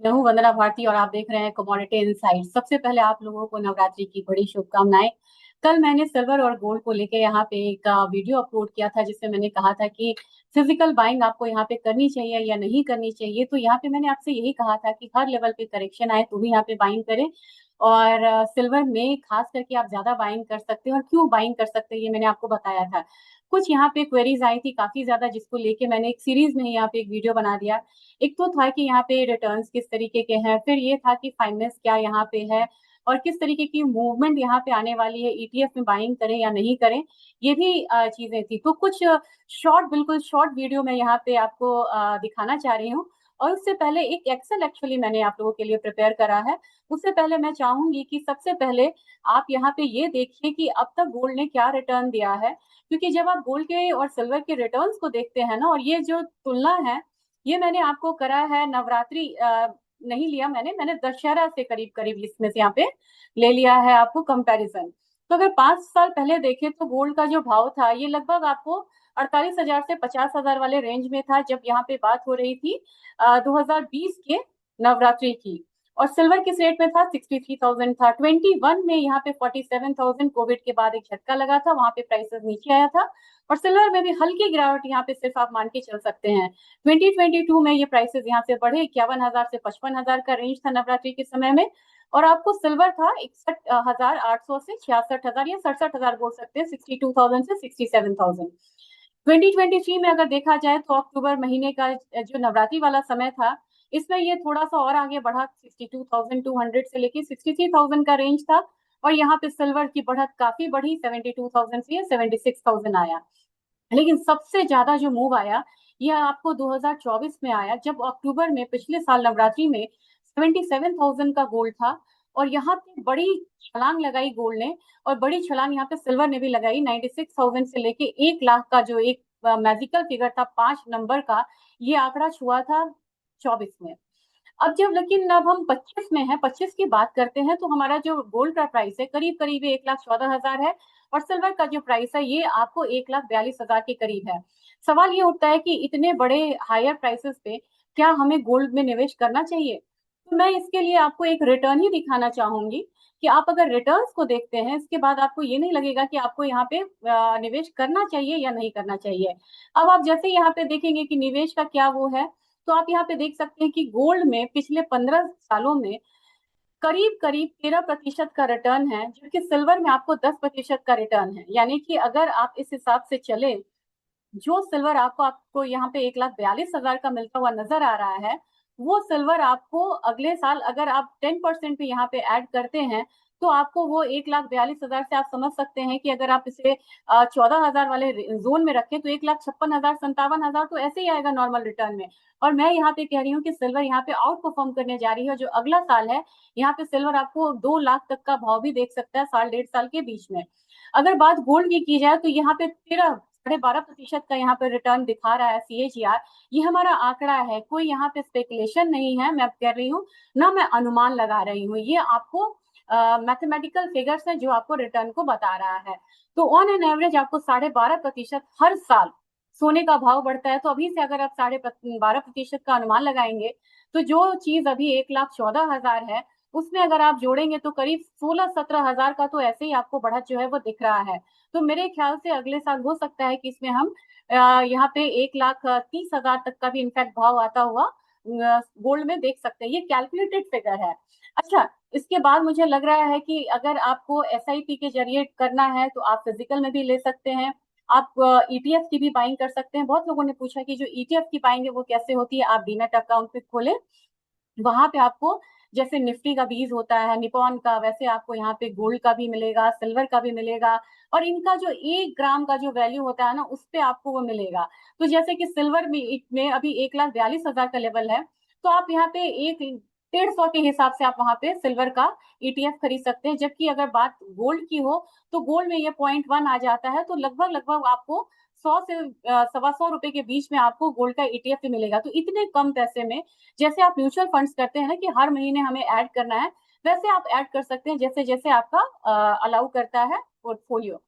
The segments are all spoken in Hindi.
मैं हूँ वंदना भारती और आप देख रहे हैं कमोडिटी इनसाइट। सबसे पहले आप लोगों को नवरात्रि की बड़ी शुभकामनाएं। कल मैंने सिल्वर और गोल्ड को लेके यहाँ पे एक वीडियो अपलोड किया था जिसमें मैंने कहा था कि फिजिकल बाइंग आपको यहाँ पे करनी चाहिए या नहीं करनी चाहिए। तो यहाँ पे मैंने आपसे यही कहा था कि हर लेवल पे करेक्शन आए तो भी यहाँ पे बाइंग करें। और सिल्वर में खास करके आप ज्यादा बाइंग कर सकते हैं, और क्यों बाइंग कर सकते हैं ये मैंने आपको बताया था। कुछ यहाँ पे क्वेरीज आई थी काफी ज्यादा, जिसको लेके मैंने एक सीरीज में यहाँ पे एक वीडियो बना दिया। एक तो था कि यहाँ पे रिटर्न्स किस तरीके के हैं, फिर ये था कि फाइनेंस क्या यहाँ पे है, और किस तरीके की मूवमेंट यहाँ पे आने वाली है, ईटीएफ में बाइंग करें या नहीं करें। ये भी चीजें थी। तो कुछ शॉर्ट, बिल्कुल शॉर्ट वीडियो मैं यहाँ पे आपको दिखाना चाह रही हूँ। और उससे पहले एक एक्सेल एक्चुअली मैंने आप लोगों के लिए प्रिपेयर करा है। उससे पहले मैं चाहूंगी कि सबसे पहले आप यहाँ पे ये देखिए कि अब तक गोल्ड ने क्या रिटर्न दिया है। क्योंकि जब आप गोल्ड के और सिल्वर के रिटर्न्स को देखते हैं ना, और ये जो तुलना है, ये मैंने आपको करा है नवरात्रि नहीं लिया, मैंने दशहरा से करीब करीब इसमें से यहाँ पे ले लिया है आपको कंपैरिजन। तो अगर 5 साल पहले देखें तो गोल्ड का जो भाव था ये लगभग आपको 48,000 से 50,000 वाले रेंज में था, जब यहाँ पे बात हो रही थी 2020 के नवरात्रि की। और सिल्वर किस रेट में था? 63,000 था। 21 में यहाँ पे 47,000, कोविड के बाद एक झटका लगा था, वहां पे प्राइसेस नीचे आया था। और सिल्वर में भी हल्की गिरावट यहाँ पे सिर्फ आप मान के चल सकते हैं। 2022 में ये प्राइसेस यहाँ से बढ़े, 51,000 से 55,000 का रेंज था नवरात्रि के समय में। और आपको सिल्वर था 61,800 से 66,000 या 67,000 बोल सकते हैं, 62,000 से 67,000। 2023 में अगर देखा जाए तो अक्टूबर महीने का जो नवरात्रि वाला समय था, इसमें ये थोड़ा सा और आगे बढ़ा, 62,200 से लेके 63,000 का रेंज था। और यहाँ पे सिल्वर की बढ़त काफी बढ़ी, 72,000 से 76,000 आया। लेकिन सबसे ज्यादा जो मूव आया यह आपको 2024 में आया, जब अक्टूबर में पिछले साल नवरात्रि में 77,000 का गोल्ड था। और यहाँ पे बड़ी छलांग लगाई गोल्ड ने, और बड़ी छलांग यहाँ पे सिल्वर ने भी लगाई। 96,000 से लेके 1 लाख का जो एक मैजिकल फिगर था, 5 नंबर का, ये आंकड़ा छुआ था 24 में। अब जब, लेकिन अब हम 25 में हैं, 25 की बात करते हैं, तो हमारा जो गोल्ड का प्राइस है करीब करीब 1,14,000 है। और सिल्वर का जो प्राइस है ये आपको 1,42,000 के करीब है। सवाल ये उठता है कि इतने बड़े हायर प्राइसेस पे क्या हमें गोल्ड में निवेश करना चाहिए? तो मैं इसके लिए आपको एक रिटर्न ही दिखाना चाहूंगी कि आप अगर रिटर्न्स को देखते हैं, इसके बाद आपको ये नहीं लगेगा कि आपको यहाँ पे निवेश करना चाहिए या नहीं करना चाहिए। अब आप जैसे यहाँ पे देखेंगे कि निवेश का क्या वो है, तो आप यहाँ पे देख सकते हैं कि गोल्ड में पिछले 15 सालों में करीब करीब 13% का रिटर्न है, जबकि सिल्वर में आपको 10% का रिटर्न है। यानी कि अगर आप इस हिसाब से चले, जो सिल्वर आपको आपको यहाँ पे 1,42,000 का मिलता हुआ नजर आ रहा है, वो सिल्वर आपको अगले साल अगर आप 10% भी यहाँ पे ऐड करते हैं, तो आपको वो 1,42,000 से आप समझ सकते हैं कि अगर आप इसे 14,000 वाले जोन में रखें तो 1,56,000, 57,000 तो ऐसे ही आएगा नॉर्मल रिटर्न में। और मैं यहाँ पे कह रही हूँ कि सिल्वर यहाँ पे आउट परफॉर्म करने जा रही है। जो अगला साल है, यहाँ पे सिल्वर आपको 2 लाख तक का भाव भी देख सकता है, साल डेढ़ साल के बीच में। अगर बात गोल्ड की जाए तो यहाँ पे 13 12.5% का यहाँ पे रिटर्न दिखा रहा है सीएजीआर। ये हमारा आंकड़ा है, कोई यहाँ पे स्पेकुलेशन नहीं है, मैं कह रही हूँ ना, मैं अनुमान लगा रही हूँ। ये आपको मैथमेटिकल फिगर्स है जो आपको रिटर्न को बता रहा है। तो ऑन एन एवरेज आपको 12.5% हर साल सोने का भाव बढ़ता है। तो अभी से अगर आप 12.5% का अनुमान लगाएंगे, तो जो चीज अभी 1,14,000 है, उसमें अगर आप जोड़ेंगे तो करीब 16-17 हजार का तो ऐसे ही आपको बढ़त जो है वो दिख रहा है। तो मेरे ख्याल से अगले साल हो सकता है कि इसमें हम यहाँ पे 1,30,000 तक का भी इनफैक्ट भाव आता हुआ गोल्ड में देख सकते हैं। ये कैलकुलेटेड फिगर है। अच्छा, इसके बाद मुझे लग रहा है कि अगर आपको एसआईपी के जरिए करना है तो आप फिजिकल में भी ले सकते हैं। आप ईटीएफ की भी बाइंग कर सकते हैं। बहुत लोगों ने पूछा कि जो ईटीएफ की बाइंग है वो कैसे होती है। आप डीमैट अकाउंट पे खोले, वहां पे आपको जैसे निफ्टी का बीज होता है निपॉन का, वैसे आपको यहाँ पे गोल्ड का भी मिलेगा, सिल्वर का भी मिलेगा। और इनका जो 1 ग्राम का जो वैल्यू होता है ना, उस पे आपको वो मिलेगा। तो जैसे कि सिल्वर में अभी 1,42,000 का लेवल है, तो आप यहाँ पे 150 के हिसाब से आप वहां पे सिल्वर का ईटीएफ खरीद सकते हैं। जबकि अगर बात गोल्ड की हो, तो गोल्ड में ये 0.1 आ जाता है, तो लगभग लगभग आपको 100 से 125 रुपए के बीच में आपको गोल्ड का ईटीएफ मिलेगा। तो इतने कम पैसे में, जैसे आप म्यूचुअल फंड्स करते हैं ना कि हर महीने हमें ऐड करना है, वैसे आप ऐड कर सकते हैं जैसे जैसे आपका अलाउ करता है पोर्टफोलियो।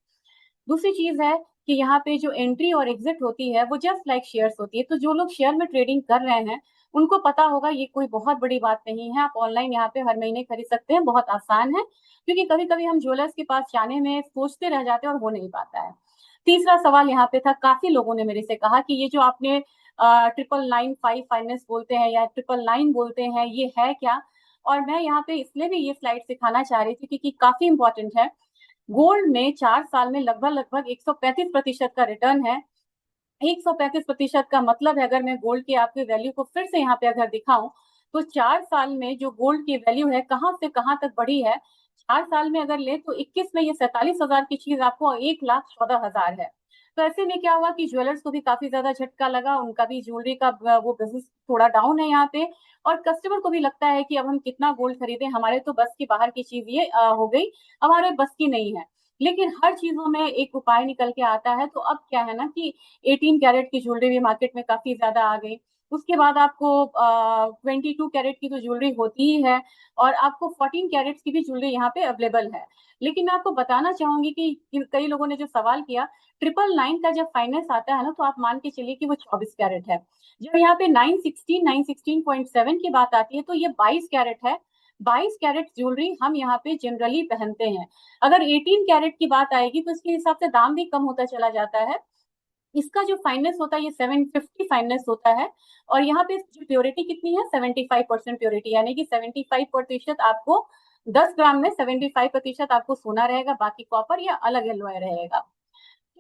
दूसरी चीज है कि यहाँ पे जो एंट्री और एग्जिट होती है वो जस्ट लाइक शेयर्स होती है। तो जो लोग शेयर में ट्रेडिंग कर रहे हैं, उनको पता होगा ये कोई बहुत बड़ी बात नहीं है, आप ऑनलाइन यहाँ पे हर महीने खरीद सकते हैं, बहुत आसान है। क्योंकि कभी कभी हम ज्वेलर्स के पास जाने में सोचते रह जाते हैं और हो नहीं पाता है। तीसरा सवाल यहाँ पे था, काफी लोगों ने मेरे से कहा कि ये जो आपने 999 फाइनेंस बोलते हैं या 999 बोलते हैं, ये है क्या? और मैं यहाँ पे इसलिए भी ये स्लाइड सिखाना चाह रही थी क्योंकि काफी इंपॉर्टेंट है। गोल्ड में 4 साल में लगभग लगभग 135% का रिटर्न है। 135% का मतलब है, अगर मैं गोल्ड की आपकी वैल्यू को फिर से यहाँ पे अगर दिखाऊं, तो 4 साल में जो गोल्ड की वैल्यू है कहाँ से कहाँ तक बढ़ी है। 4 साल में अगर ले तो 21 में ये 47,000 की चीज आपको 1,14,000 है। तो ऐसे में क्या हुआ कि ज्वेलर्स को भी काफी ज्यादा झटका लगा, उनका भी ज्वेलरी का वो बिजनेस थोड़ा डाउन है यहाँ पे। और कस्टमर को भी लगता है कि अब हम कितना गोल्ड खरीदें, हमारे तो बस की बाहर की चीज ये हो गई, हमारे बस की नहीं है। लेकिन हर चीजों में एक उपाय निकल के आता है। तो अब क्या है ना कि 18 कैरेट की ज्वेलरी भी मार्केट में काफी ज्यादा आ गई। उसके बाद आपको 22 कैरेट की तो ज्वेलरी होती ही है, और आपको 14 कैरेट्स की भी ज्वेलरी यहाँ पे अवेलेबल है। लेकिन मैं आपको बताना चाहूंगी कि कई लोगों ने जो सवाल किया, 999 का जब फाइनेंस आता है ना, तो आप मान के चलिए कि वो 24 कैरेट है। जब यहाँ पे 916 की बात आती है तो ये 22 कैरेट है। 22 कैरेट ज्वेलरी हम यहाँ पे जनरली पहनते हैं। अगर 18 कैरेट की बात आएगी तो इसके हिसाब से दाम भी कम होता चला जाता है। इसका जो फाइनेंस होता है ये 750 फाइनेंस होता है। और यहाँ पे जो प्योरिटी कितनी है, 75% प्योरिटी, यानी कि 75% आपको 10 ग्राम में 75% आपको सोना रहेगा, बाकी कॉपर या अलग एलॉय रहेगा।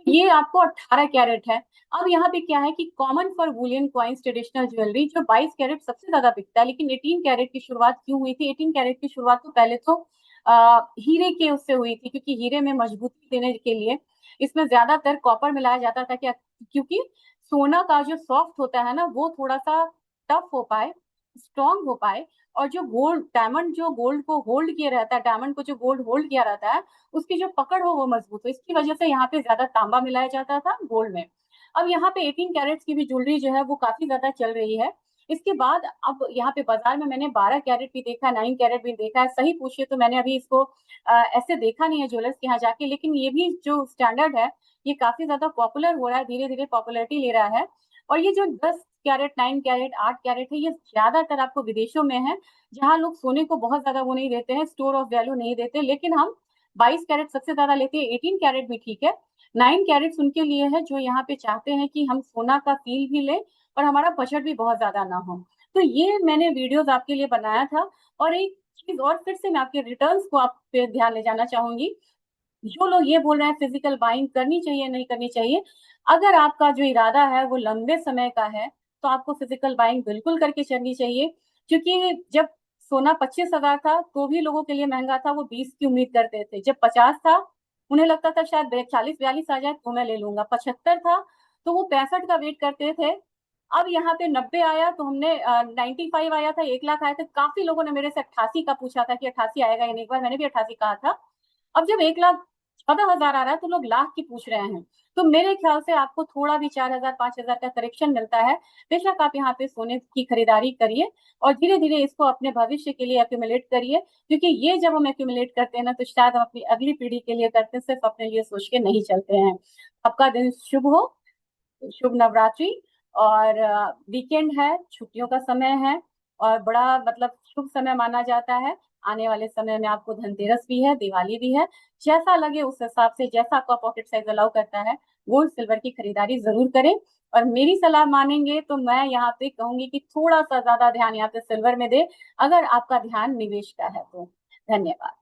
ये आपको 18 कैरेट है। अब यहाँ पे क्या है कि common for Boolean coins traditional jewellery जो 22 कैरेट सबसे ज्यादा बिकता है, लेकिन 18 कैरेट की शुरुआत क्यों हुई थी? 18 कैरेट की शुरुआत तो पहले तो हीरे के उससे हुई थी, क्योंकि हीरे में मजबूती देने के लिए इसमें ज्यादातर कॉपर मिलाया जाता था। क्या? क्योंकि सोना का जो सॉफ्ट होता है ना, वो थोड़ा सा टफ हो पाए, स्ट्रांग हो पाए। और जो गोल्ड डायमंड जो गोल्ड को होल्ड किए रहता है, डायमंड को जो गोल्ड होल्ड किया रहता है, उसकी जो पकड़ हो वो मजबूत हो, इसकी वजह से यहाँ पे ज्यादा तांबा मिलाया जाता था गोल्ड में। अब यहाँ पे 18 कैरेट्स की भी ज्वेलरी जो है वो काफी ज्यादा चल रही है। इसके बाद अब यहाँ पे बाजार में मैंने 12 कैरेट भी देखा, 9 कैरेट भी देखा है। सही पूछिए तो मैंने अभी इसको ऐसे देखा नहीं है ज्वेलर्स के यहाँ जाके, लेकिन ये भी जो स्टैंडर्ड है ये काफी ज्यादा पॉपुलर हो रहा है, धीरे धीरे पॉपुलरिटी ले रहा है। और ये जो 10 कैरेट, 9 कैरेट, 8 कैरेट है, ये ज्यादातर आपको विदेशों में है, जहाँ लोग सोने को बहुत ज्यादा वो नहीं देते हैं, स्टोर ऑफ वैल्यू नहीं देते। लेकिन हम 22 कैरेट सबसे ज्यादा लेते हैं, 18 कैरेट भी ठीक है। 9 कैरेट्स उनके लिए है जो यहाँ पे चाहते हैं कि हम सोना का फील भी ले और हमारा बजट भी बहुत ज्यादा ना हो। तो ये मैंने वीडियोस आपके लिए बनाया था। और एक चीज और, फिर से मैं आपके रिटर्न्स को आप पे ध्यान ले जाना चाहूंगी। जो लोग ये बोल रहे हैं फिजिकल बाइंग करनी चाहिए नहीं करनी चाहिए, अगर आपका जो इरादा है वो लंबे समय का है तो आपको फिजिकल बाइंग बिल्कुल करके चलनी चाहिए। क्योंकि जब सोना 25,000 था तो भी लोगों के लिए महंगा था, वो 20 की उम्मीद करते थे। जब 50 था उन्हें लगता था शायद 40-42 आ जाए तो मैं ले लूंगा। 75 था तो वो 65 का वेट करते थे। अब यहाँ पे 90 आया तो हमने 95 आया था, 1 लाख आया था। काफी लोगों ने मेरे से 88 का पूछा था कि 88 आएगा या नहीं, एक बार मैंने भी 88 कहा था। अब जब 1,14,000 आ रहा है तो लोग लाख की पूछ रहे हैं। तो मेरे ख्याल से आपको थोड़ा भी 4,000 5,000 का करेक्शन मिलता है। बेशक आप यहाँ पे सोने की खरीदारी करिए और धीरे धीरे इसको अपने भविष्य के लिए एक्यूमुलेट करिए। क्योंकि ये जब हम एक्यूमुलेट करते हैं ना, तो शायद हम अपनी अगली पीढ़ी के लिए करते हैं, सिर्फ अपने लिए सोच के नहीं चलते हैं। आपका दिन शुभ हो, शुभ नवरात्रि। और वीकेंड है, छुट्टियों का समय है, और बड़ा मतलब शुभ समय माना जाता है। आने वाले समय में आपको धनतेरस भी है, दिवाली भी है। जैसा लगे उस हिसाब से, जैसा आपका पॉकेट साइज अलाउ करता है, गोल्ड सिल्वर की खरीदारी जरूर करें। और मेरी सलाह मानेंगे तो मैं यहाँ पे कहूंगी कि थोड़ा सा ज्यादा ध्यान यहाँ पे सिल्वर में दे, अगर आपका ध्यान निवेश का है तो। धन्यवाद।